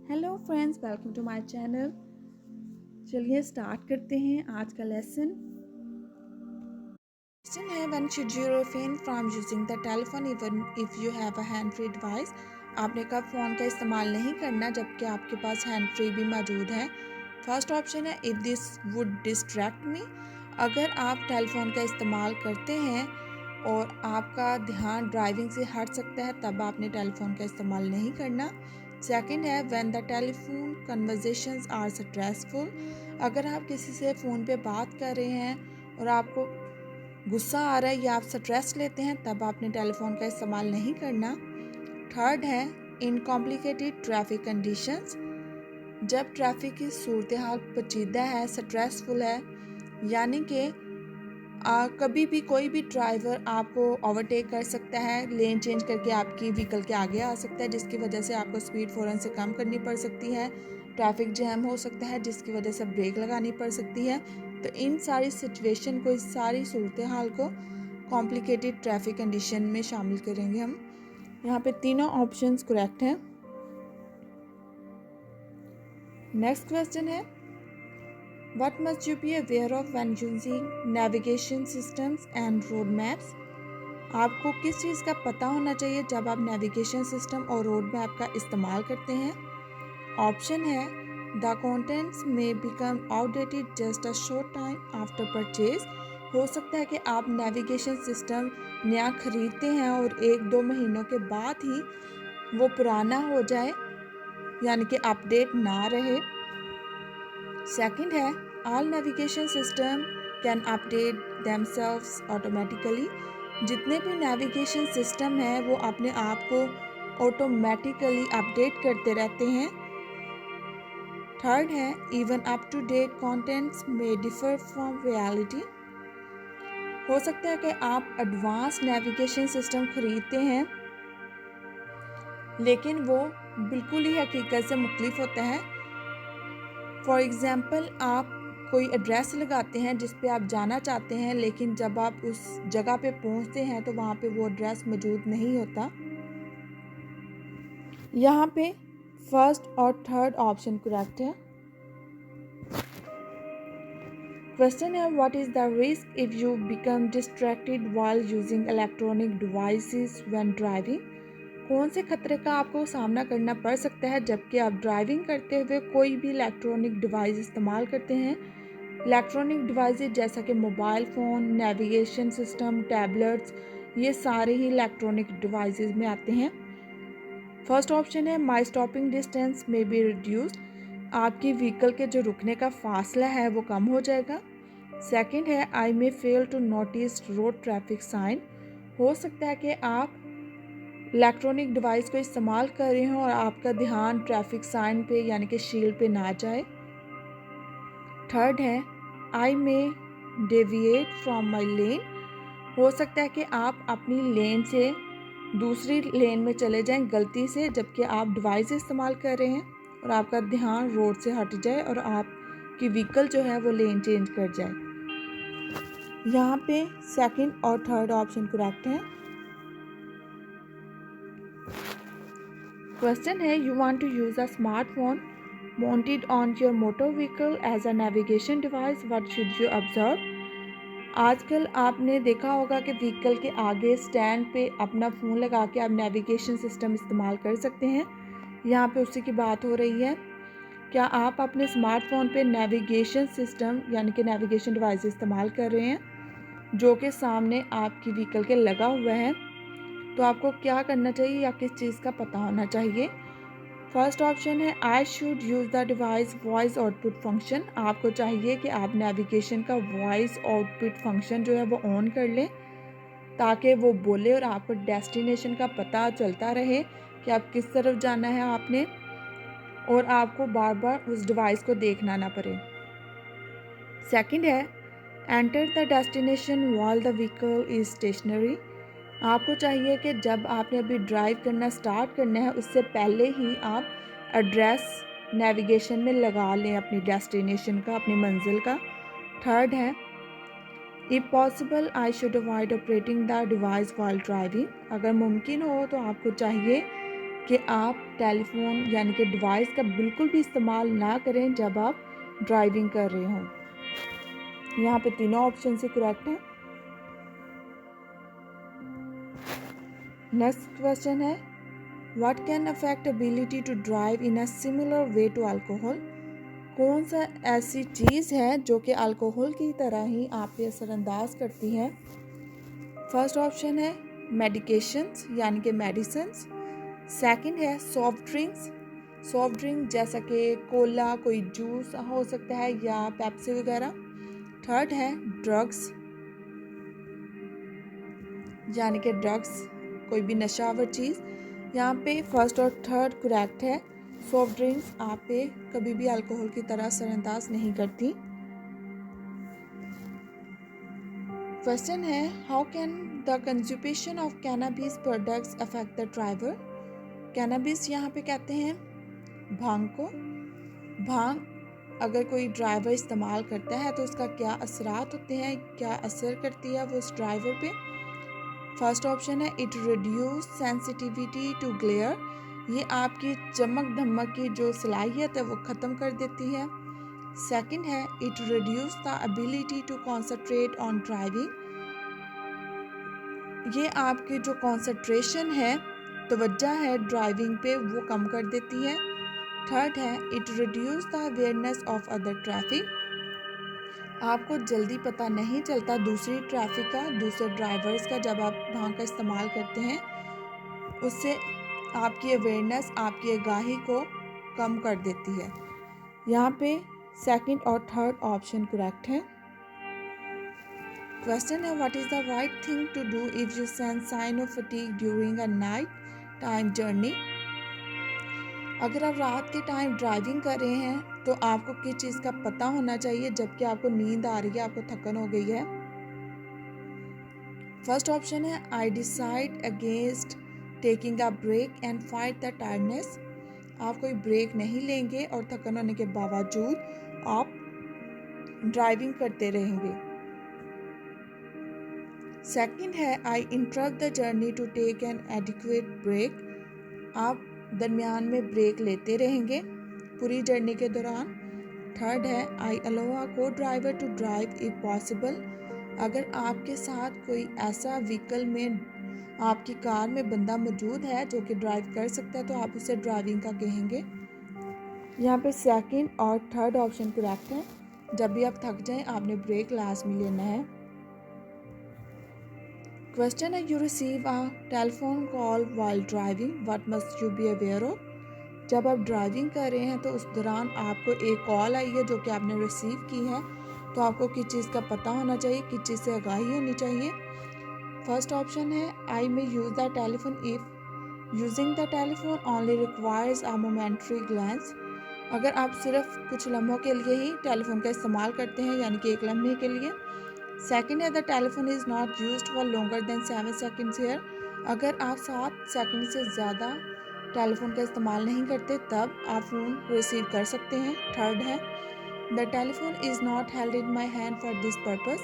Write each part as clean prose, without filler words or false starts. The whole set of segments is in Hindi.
Hello friends, welcome to my channel. चलिए स्टार्ट करते हैं आज का लेसन। क्वेश्चन है, when should you refrain from using the telephone even if you have a hand free device. आपने कब फ़ोन का इस्तेमाल नहीं करना जबकि आपके पास हैंड फ्री भी मौजूद है। फर्स्ट ऑप्शन है, इफ़ दिस वुड डिस्ट्रैक्ट मी। अगर आप टेलीफोन का इस्तेमाल करते हैं और आपका ध्यान ड्राइविंग से हट सकता है तब आपने टेलीफोन का इस्तेमाल नहीं करना। सेकंड है, when the telephone conversations are stressful. अगर आप किसी से फ़ोन पे बात कर रहे हैं और आपको गुस्सा आ रहा है या आप स्ट्रेस लेते हैं तब आपने टेलीफोन का इस्तेमाल नहीं करना। थर्ड है, इन कॉम्प्लिकेटेड ट्रैफिक कंडीशंस। जब ट्रैफिक की सूरत हाल पेचीदा है, स्ट्रेसफुल है, यानी कि कभी भी कोई भी ड्राइवर आपको ओवरटेक कर सकता है, लेन चेंज करके आपकी व्हीकल के आगे आ सकता है, जिसकी वजह से आपको स्पीड फ़ौरन से कम करनी पड़ सकती है। ट्रैफिक जैम हो सकता है जिसकी वजह से ब्रेक लगानी पड़ सकती है। तो इन सारी सिचुएशन को, इस सारी सूरत हाल को कॉम्प्लिकेटेड ट्रैफिक कंडीशन में शामिल करेंगे हम। यहाँ पे तीनों ऑप्शंस करेक्ट हैं। नेक्स्ट क्वेश्चन है, What must you be aware of when using navigation systems and road maps? आपको किस चीज़ का पता होना चाहिए जब आप नेविगेशन सिस्टम और रोड मैप का इस्तेमाल करते हैं। ऑप्शन है, द कंटेंट्स में become outdated just a short time after purchase. हो सकता है कि आप नेविगेशन सिस्टम नया खरीदते हैं और 1-2 महीनों के बाद ही वो पुराना हो जाए, यानी कि अपडेट ना रहे। सेकंड है, all navigation system can update themselves automatically. जितने भी नेविगेशन सिस्टम हैं वो अपने आप को ऑटोमेटिकली अपडेट करते रहते हैं। थर्ड है, even up to date contents में डिफर फ्रॉम रियलिटी। हो सकता है कि आप एडवांस नेविगेशन सिस्टम खरीदते हैं लेकिन वो बिल्कुल ही हकीकत से मुख्तलिफ होता है। फॉर एग्ज़ाम्पल, आप कोई एड्रेस लगाते हैं जिस पे आप जाना चाहते हैं, लेकिन जब आप उस जगह पे पहुंचते हैं तो वहाँ पे वो एड्रेस मौजूद नहीं होता। यहाँ पे फर्स्ट और थर्ड ऑप्शन करेक्ट है। क्वेश्चन है, what is the risk if you become distracted while using electronic devices when driving. कौन से खतरे का आपको सामना करना पड़ सकता है जबकि आप ड्राइविंग करते हुए कोई भी इलेक्ट्रॉनिक डिवाइस इस्तेमाल करते हैं। इलेक्ट्रॉनिक डिवाइसेस जैसा कि mobile phone, navigation system, tablets, ये सारे ही इलेक्ट्रॉनिक डिवाइसेस में आते हैं। फर्स्ट ऑप्शन है, माई स्टॉपिंग डिस्टेंस में बी रिड्यूस्ड। आपकी व्हीकल के जो रुकने का फासला है वो कम हो जाएगा। सेकंड है, I may fail to notice road traffic sign. हो सकता है कि आप इलेक्ट्रॉनिक डिवाइस को इस्तेमाल कर रहे हो और आपका ध्यान ट्रैफिक साइन पे यानी कि शील्ड पे ना जाए। थर्ड है, I may deviate from my लेन। हो सकता है कि आप अपनी लेन से दूसरी लेन में चले जाएं गलती से जबकि आप डिवाइस इस्तेमाल कर रहे हैं और आपका ध्यान रोड से हट जाए और आपकी व्हीकल जो है वो लेन चेंज कर जाए। यहाँ पे सेकंड और थर्ड ऑप्शन करेक्ट है। क्वेश्चन है, you want to use a smartphone mounted on your motor vehicle as a navigation device, what should you observe? आजकल आपने देखा होगा कि व्हीकल के आगे स्टैंड पे अपना फ़ोन लगा के आप नेविगेशन सिस्टम इस्तेमाल कर सकते हैं। यहाँ पे उसी की बात हो रही है। क्या आप अपने स्मार्टफोन पे नेविगेशन सिस्टम यानी कि नेविगेशन डिवाइस इस्तेमाल कर रहे हैं जो कि सामने आपकी व्हीकल के लगा हुआ है? तो आपको क्या करना चाहिए या किस चीज़ का पता होना चाहिए। फर्स्ट ऑप्शन है, I should use the device voice output function. आपको चाहिए कि आप नेविगेशन का वॉइस आउटपुट फंक्शन जो है वो ऑन कर लें ताकि वो बोले और आपको डेस्टिनेशन का पता चलता रहे कि आप किस तरफ जाना है आपने, और आपको बार बार उस डिवाइस को देखना ना पड़े। सेकंड है, enter the destination while the vehicle is stationary. आपको चाहिए कि जब आपने अभी ड्राइव करना स्टार्ट करना है उससे पहले ही आप एड्रेस नेविगेशन में लगा लें अपनी डेस्टिनेशन का, अपनी मंजिल का। थर्ड है, if possible I should avoid operating the device while driving. अगर मुमकिन हो तो आपको चाहिए कि आप टेलीफोन यानी कि डिवाइस का बिल्कुल भी इस्तेमाल ना करें जब आप ड्राइविंग कर रहे हों। यहाँ पे तीनों ऑप्शन से करेक्ट है। नेक्स्ट क्वेश्चन है, what can affect ability to drive in a similar way to alcohol? कौन सा ऐसी चीज़ है जो कि अल्कोहल की तरह ही आप पे असरअंदाज करती है? फर्स्ट ऑप्शन है मेडिकेशंस यानी कि मेडिसिन्स। सेकंड है सॉफ्ट ड्रिंक जैसा कि कोला, कोई जूस हो सकता है या पेप्सी वगैरह। थर्ड है ड्रग्स यानी कि ड्रग्स, कोई भी नशावर चीज़। यहाँ पे फर्स्ट और थर्ड करेक्ट है। सॉफ्ट ड्रिंक्स आप पे कभी भी अल्कोहल की तरह असरअंदाज नहीं करती। क्वेश्चन है, how can the consummation of cannabis products affect the driver? Cannabis यहाँ पे कहते हैं भांग को। भांग अगर कोई ड्राइवर इस्तेमाल करता है तो उसका क्या असरात होते हैं, क्या असर करती है वो उस ड्राइवर पे? फर्स्ट ऑप्शन है it reduce sensitivity to glare, ये आपकी चमक धमक की जो सलाहियत है वो ख़त्म कर देती है। सेकंड है it reduce the ability to concentrate on driving, ये आपकी जो कॉन्सेंट्रेशन है, तवज्जो है ड्राइविंग पे, वो कम कर देती है। थर्ड है it reduce the awareness of other traffic, आपको जल्दी पता नहीं चलता दूसरी ट्रैफिक का, दूसरे ड्राइवर्स का जब आप भांग का इस्तेमाल करते हैं, उससे आपकी अवेयरनेस, आपकी आगाही को कम कर देती है। यहाँ पे सेकंड और थर्ड ऑप्शन करेक्ट है। क्वेश्चन है, what is the right thing to do if you sense sign of fatigue during a night time journey? अगर आप रात के टाइम ड्राइविंग कर रहे हैं तो आपको किस चीज़ का पता होना चाहिए जबकि आपको नींद आ रही है, आपको थकन हो गई है? फर्स्ट ऑप्शन है I decide against taking a break and fight the tiredness, आप कोई ब्रेक नहीं लेंगे और थकन होने के बावजूद आप ड्राइविंग करते रहेंगे। सेकंड है I interrupt the journey to take an adequate break, आप दरमियान में ब्रेक लेते रहेंगे पूरी जर्नी के दौरान। थर्ड है आई allow a co-driver to drive if possible, अगर आपके साथ कोई ऐसा व्हीकल में, आपकी कार में बंदा मौजूद है जो कि ड्राइव कर सकता है तो आप उसे ड्राइविंग का कहेंगे। यहाँ पे सेकंड और थर्ड ऑप्शन करेक्ट है। जब भी आप थक जाएं आपने ब्रेक लाजमी लेना है। क्वेश्चन है, you receive a telephone call while driving, what must you be aware of? जब आप ड्राइविंग कर रहे हैं तो उस दौरान आपको एक कॉल आई है जो कि आपने रिसीव की है, तो आपको किस चीज़ का पता होना चाहिए, किस चीज़ से आगाही होनी चाहिए? फर्स्ट ऑप्शन है I may use the telephone if using the telephone only requires a momentary glance, अगर आप सिर्फ कुछ लम्हों के लिए ही टेलीफोन का इस्तेमाल करते हैं यानी कि एक लम्हे के लिए। सेकंड है the telephone is not used for longer than 7 seconds here, अगर आप 7 सेकंड से ज़्यादा टेलीफोन का इस्तेमाल नहीं करते तब आप फ़ोन रिसीव कर सकते हैं। थर्ड है the telephone is not held in my hand for this purpose,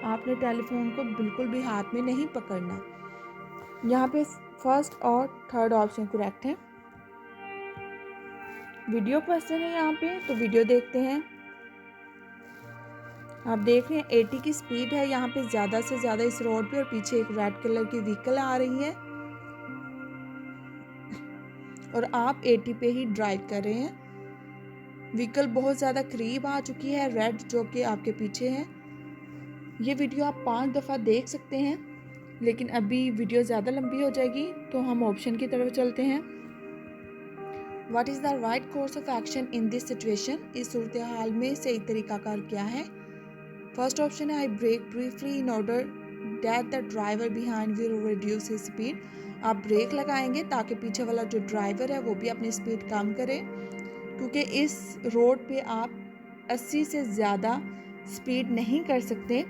आपने टेलीफोन को बिल्कुल भी हाथ में नहीं पकड़ना। यहाँ पे फर्स्ट और थर्ड ऑप्शन करेक्ट है। वीडियो क्वेश्चन है यहाँ पे, तो वीडियो देखते हैं। आप देख रहे हैं 80 की स्पीड है यहाँ पे ज़्यादा से ज़्यादा इस रोड पे, और पीछे एक रेड कलर की व्हीकल आ रही है और आप 80 पे ही ड्राइव कर रहे हैं। व्हीकल बहुत ज़्यादा करीब आ चुकी है, रेड जो कि आपके पीछे है। ये वीडियो आप 5 दफ़ा देख सकते हैं, लेकिन अभी वीडियो ज़्यादा लंबी हो जाएगी तो हम ऑप्शन की तरफ चलते हैं। What is the right course of action in this situation, इस सूरत हाल में सही तरीकाकार क्या है? फर्स्ट ऑप्शन है I brake briefly in order that the driver behind will reduce his speed, आप ब्रेक लगाएंगे ताकि पीछे वाला जो ड्राइवर है वो भी अपनी स्पीड कम करे, क्योंकि इस रोड पे आप 80 से ज़्यादा स्पीड नहीं कर सकते,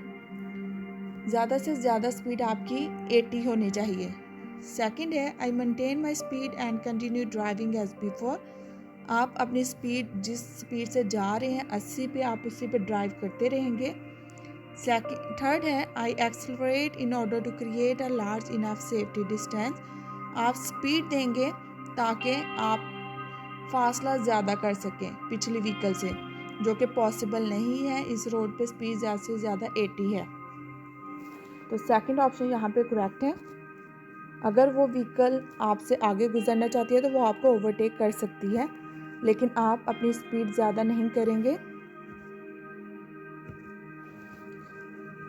ज़्यादा से ज़्यादा स्पीड आपकी 80 होनी चाहिए। सेकंड है I maintain my speed and continue driving as before, आप अपनी स्पीड जिस स्पीड से जा रहे हैं 80 पे, आप उसी पे ड्राइव करते रहेंगे। थर्ड है I accelerate in order to create a large enough safety distance, आप स्पीड देंगे ताकि आप फासला ज़्यादा कर सकें पिछली व्हीकल से, जो कि पॉसिबल नहीं है। इस रोड पे स्पीड ज़्यादा से ज़्यादा 80 है। तो सेकंड ऑप्शन यहाँ पे करेक्ट है। अगर वो व्हीकल आपसे आगे गुजरना चाहती है तो वो आपको ओवरटेक कर सकती है, लेकिन आप अपनी स्पीड ज़्यादा नहीं करेंगे।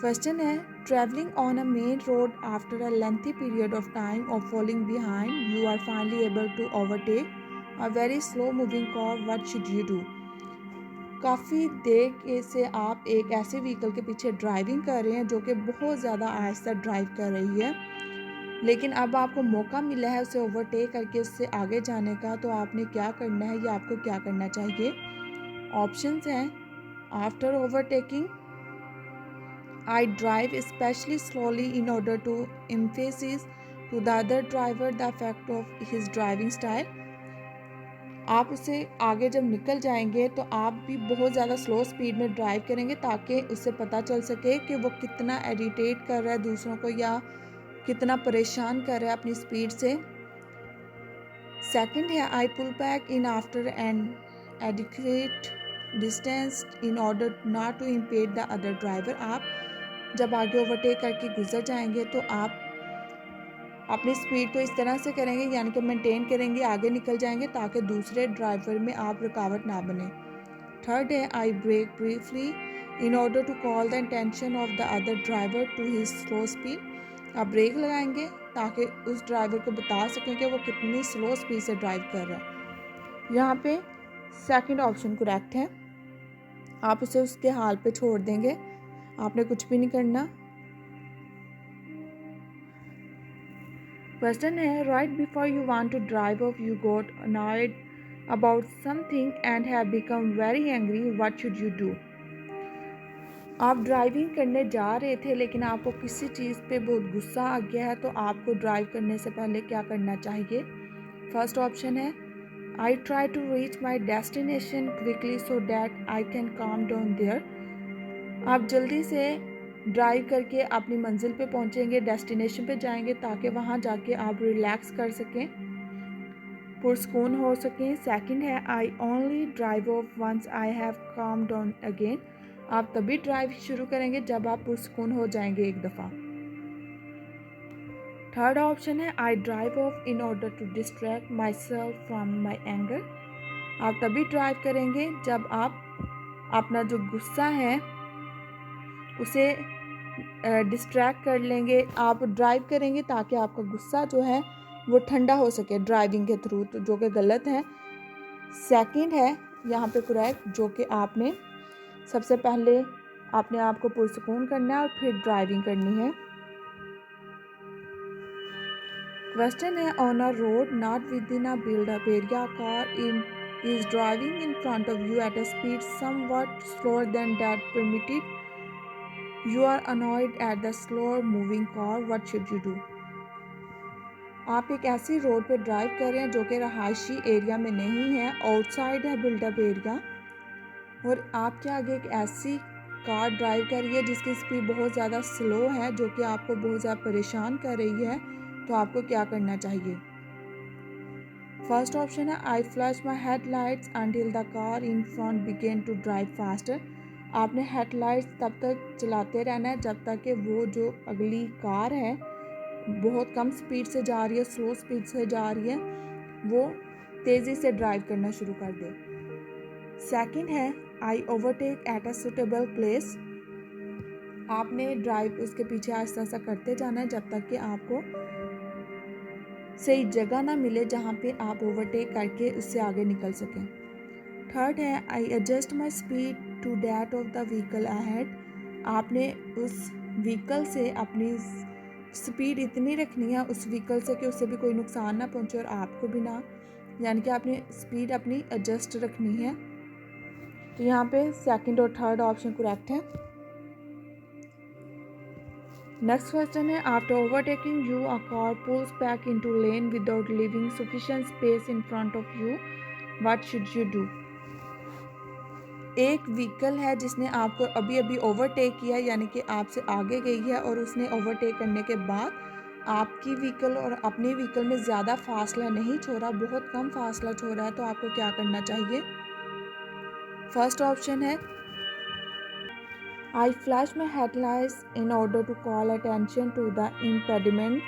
क्वेश्चन है, travelling on a main road after a lengthy period of time of following behind you are finally able to overtake a very slow moving car, what should you do. काफ़ी देर से आप एक ऐसे व्हीकल के पीछे ड्राइविंग कर रहे हैं जो कि बहुत ज़्यादा आहिस्ता ड्राइव कर रही है, लेकिन अब आपको मौका मिला है उसे ओवरटेक करके उससे आगे जाने का, तो आपने क्या करना है या आपको क्या करना चाहिए। ऑप्शंस हैं, after overtaking I drive especially slowly in order to emphasize to the other driver the effect of his driving style। आप उससे आगे जब निकल जाएंगे तो आप भी बहुत ज़्यादा स्लो स्पीड में ड्राइव करेंगे ताकि उससे पता चल सके कि वो कितना इरिटेट कर रहा है दूसरों को या कितना परेशान कर रहा है अपनी स्पीड से। सेकंड है, I pull back in after an adequate distance in order not to impede the other driver. आप जब आगे ओवरटेक करके गुजर जाएंगे तो आप अपनी स्पीड को इस तरह से करेंगे, यानी कि मेंटेन करेंगे, आगे निकल जाएंगे ताकि दूसरे ड्राइवर में आप रुकावट ना बने। थर्ड है, I brake briefly in order to call the attention of the other driver to his slow speed. आप ब्रेक लगाएंगे ताकि उस ड्राइवर को बता सकें कि वो कितनी स्लो स्पीड से ड्राइव कर रहा है। यहाँ पे सेकंड ऑप्शन करेक्ट है। आप उसे उसके हाल पे छोड़ देंगे, आपने कुछ भी नहीं करना। क्वेश्चन है, right before you want to drive off you got annoyed about something and have become very angry, what should you do. आप ड्राइविंग करने जा रहे थे लेकिन आपको किसी चीज़ पे बहुत गुस्सा आ गया है, तो आपको ड्राइव करने से पहले क्या करना चाहिए। फर्स्ट ऑप्शन है, I try to reach my destination quickly so that I can calm down there. आप जल्दी से ड्राइव करके अपनी मंजिल पे पहुंचेंगे, डेस्टिनेशन पे जाएंगे ताकि वहां जाके आप रिलैक्स कर सकें, पुरस्कून हो सकें। सेकंड है, I only drive off once I have calm down again. आप तभी ड्राइव शुरू करेंगे जब आप पुरस्कून हो जाएंगे एक दफ़ा। थर्ड ऑप्शन है, I drive off in order to distract myself from my anger. आप तभी ड्राइव करेंगे जब आप अपना जो गुस्सा है उसे डिस्ट्रैक्ट कर लेंगे। आप ड्राइव करेंगे ताकि आपका गुस्सा जो है वो ठंडा हो सके ड्राइविंग के थ्रू, तो जो कि गलत है। सेकंड है यहाँ पे करेक्ट, जो कि आपने सबसे पहले अपने आप को पुरसकून करना है और फिर ड्राइविंग करनी है। क्वेश्चन है, on a road not with in a build up area car in is driving in front of you at a speed somewhat slower than that permitted. You are annoyed at the slower moving car. What should you do? आप एक ऐसी रोड पे ड्राइव कर रहे हैं जो कि रहायशी एरिया में नहीं है, आउटसाइड है बिल्डअप एरिया, और आपके आगे एक ऐसी कार ड्राइव कर रही है जिसकी स्पीड बहुत ज़्यादा स्लो है, जो कि आपको बहुत ज़्यादा परेशान कर रही है। तो आपको क्या करना चाहिए। फर्स्ट ऑप्शन है, I flash my headlights until the car in front begin to drive faster. आपने हेडलाइट्स तब तक चलाते रहना है जब तक कि वो जो अगली कार है बहुत कम स्पीड से जा रही है, स्लो स्पीड से जा रही है, वो तेज़ी से ड्राइव करना शुरू कर दे। सेकंड है, I overtake at a suitable place. आपने ड्राइव उसके पीछे आहिस्ता आहिस्ता करते जाना है जब तक कि आपको सही जगह ना मिले जहाँ पे आप ओवरटेक करके उससे आगे निकल सकें। थर्ड है, I adjust my speed to that of the vehicle ahead. आपने उस व्हीकल से अपनी स्पीड इतनी रखनी है उस व्हीकल से कि उससे भी कोई नुकसान ना पहुँचे और आपको भी ना, यानी कि आपने स्पीड अपनी एडजस्ट रखनी है। तो यहाँ पे सेकंड और थर्ड ऑप्शन करेक्ट है। नेक्स्ट क्वेश्चन है, after overtaking you a car pulls back into lane without leaving sufficient space in front of you, what should you do. एक व्हीकल है जिसने आपको अभी अभी ओवरटेक किया, यानी कि आपसे आगे गई है, और उसने ओवरटेक करने के बाद आपकी व्हीकल और अपनी व्हीकल में ज़्यादा फासला नहीं छोड़ा, बहुत कम फासला छोड़ा है, तो आपको क्या करना चाहिए? फर्स्ट ऑप्शन है I flash my headlights in order to call attention to the impediment.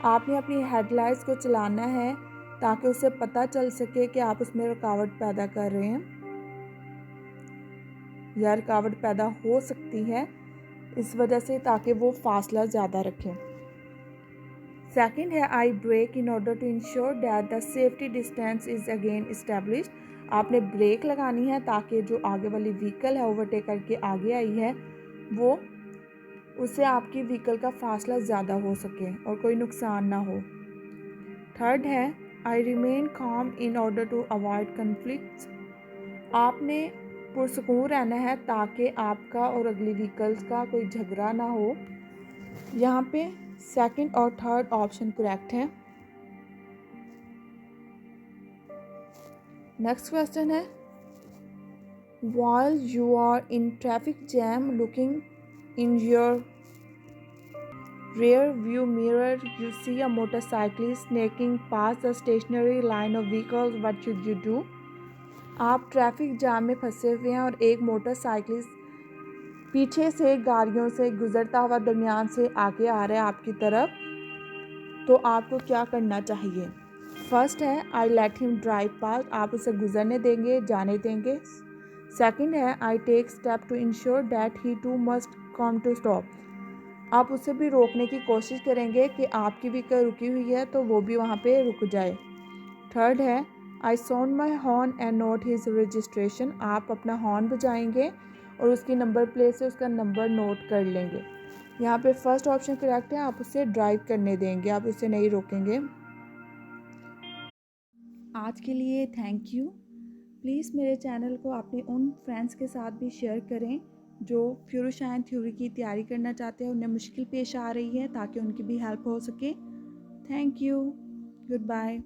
आपने अपनी हेडलाइट्स को चलाना है ताकि उसे पता चल सके कि आप उसमें रुकावट पैदा कर रहे हैं या रुकावट पैदा हो सकती है इस वजह से, ताकि वो फासला ज़्यादा रखें। सेकंड है I brake in order to ensure that the safety distance is again established. आपने ब्रेक लगानी है ताकि जो आगे वाली व्हीकल है ओवरटेक करके आगे आई है वो उससे आपकी व्हीकल का फासला ज़्यादा हो सके और कोई नुकसान ना हो। थर्ड है I remain calm in order to avoid conflicts. आपने पुरसुकून रहना है ताकि आपका और अगली व्हीकल्स का कोई झगड़ा ना हो। यहाँ पे सेकंड और थर्ड ऑप्शन करेक्ट है। नेक्स्ट क्वेश्चन है while you are in traffic jam looking in your rear view mirror you see a motorcyclist sneaking past the stationary line of vehicles, what should you do? आप ट्रैफिक जाम में फंसे हुए हैं और एक मोटरसाइकिलिस्ट पीछे से गाड़ियों से गुजरता हुआ दरमियान से आगे आ रहा है आपकी तरफ, तो आपको क्या करना चाहिए? फर्स्ट है I let him drive past, आप उसे गुजरने देंगे, जाने देंगे। सेकंड है I take step to ensure that he too must come to stop, आप उसे भी रोकने की कोशिश करेंगे कि आपकी व्हीकल रुकी हुई है तो वो भी वहाँ पे रुक जाए। थर्ड है I sound my horn and note his registration, आप अपना हॉर्न बजाएंगे और उसकी नंबर प्लेट से उसका नंबर नोट कर लेंगे। यहाँ पे फर्स्ट ऑप्शन करेक्ट है, आप उसे ड्राइव करने देंगे, आप उसे नहीं रोकेंगे। आज के लिए थैंक यू। प्लीज़ मेरे चैनल को अपने उन फ्रेंड्स के साथ भी शेयर करें जो फ्यूरोशाइन थ्योरी की तैयारी करना चाहते हैं, उन्हें मुश्किल पेश आ रही है, ताकि उनकी भी हेल्प हो सके। Thank you. Good bye.